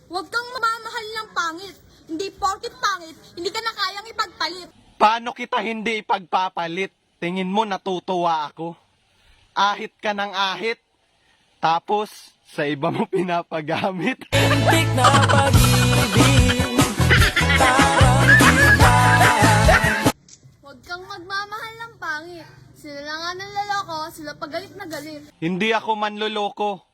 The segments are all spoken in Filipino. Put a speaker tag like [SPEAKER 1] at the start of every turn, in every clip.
[SPEAKER 1] Huwag kang mamamahal ng pangit. Hindi porkit pangit, hindi ka na kayang ipagpalit.
[SPEAKER 2] Paano kita hindi ipagpapalit? Tingin mo natutuwa ako? Ahit ka ng ahit, tapos sa iba mo pinapagamit.
[SPEAKER 3] Muntik na pag-ibig, parang kita.
[SPEAKER 1] Huwag kang magmamahal ng pangit. Sila na nga ng laloko, sila pa galit na galit.
[SPEAKER 2] Hindi ako manloloko.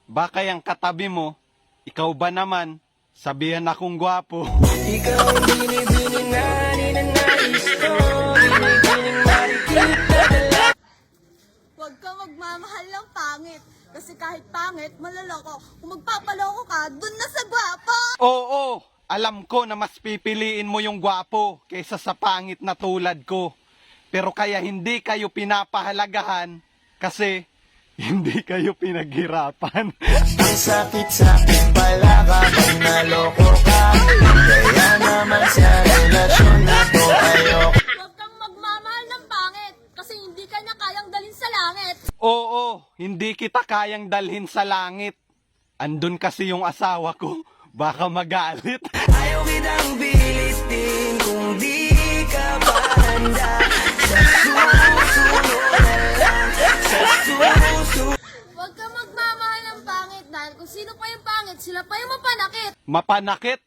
[SPEAKER 2] Baka yung katabi mo, ikaw ba naman, sabihan akong gwapo.
[SPEAKER 3] Ikaw ang binibini na ninanais ko, binibining marikita.
[SPEAKER 1] Huwag kang magmamahal ng pangit. Kasi kahit pangit, maloloko. Kung magpapaloko ka, dun na sa gwapo!
[SPEAKER 2] Oo, alam ko na mas pipiliin mo yung gwapo kaysa sa pangit na tulad ko. Pero kaya hindi kayo pinapahalagahan kasi hindi kayo pinaghirapan.
[SPEAKER 3] Ang sakit-sakit pala kapag naloko ka, kaya naman sa relasyon na to ayoko.
[SPEAKER 1] Huwag kang magmamahal ng pangit. Kasi hindi ka na kayang dalhin sa langit.
[SPEAKER 2] Oo, hindi kita kayang dalhin sa langit. Andun kasi yung asawa ko, baka magalit.
[SPEAKER 3] Ayaw kitang bilitin kung di ka pa handa. Sa susunod na lang, sa susunod.
[SPEAKER 1] Huwag kang magmamahal ng pangit dahil kung sino pa yung pangit, sila pa yung mapanakit.
[SPEAKER 2] Mapanakit?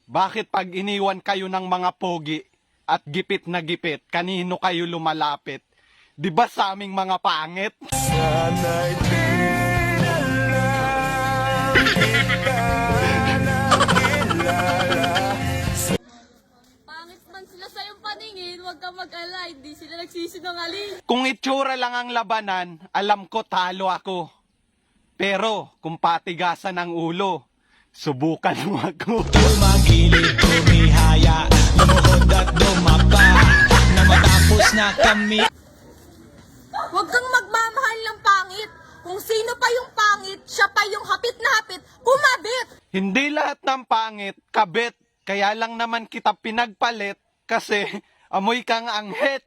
[SPEAKER 2] Bakit pag iniwan kayo ng mga pogi at gipit na gipit, kanino kayo lumalapit? Di ba sa aming mga pangit?
[SPEAKER 3] Sana'y pinalang kita ng kilala.
[SPEAKER 1] Pangit man sila sa iyong paningin, huwag kang mag-alala, hindi sila nagsisinungaling.
[SPEAKER 2] Kung itsura lang ang labanan, alam ko talo ako. Pero kung patigasan ang ulo, subukan mo ako.
[SPEAKER 4] Tumagilid, tumihaya, lumuhod at dumapa, na matapos na kami.
[SPEAKER 1] Huwag kang magmamahal ng pangit. Kung sino pa yung pangit, siya pa yung hapit na hapit, kumabit.
[SPEAKER 2] Hindi lahat ng pangit, kabit. Kaya lang naman kita pinagpalit kasi amoy kang anghit.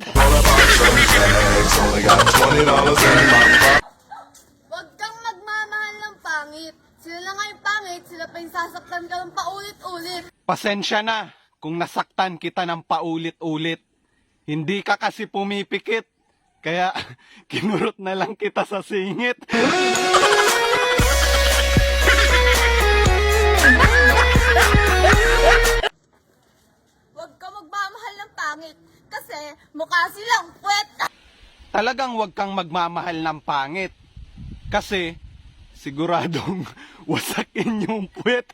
[SPEAKER 1] Huwag kang magmamahal ng pangit. Sila na nga yung pangit, sila pa yung sasaktan ka ng paulit-ulit.
[SPEAKER 2] Pasensya na kung nasaktan kita ng paulit-ulit. Hindi ka kasi pumipikit. Kaya kinurot na lang kita sa singit.
[SPEAKER 1] Huwag kang magmamahal ng pangit. Kasi mukha silang puwet.
[SPEAKER 2] Talagang huwag kang magmamahal ng pangit. Kasi siguradong wasakin yung puwet.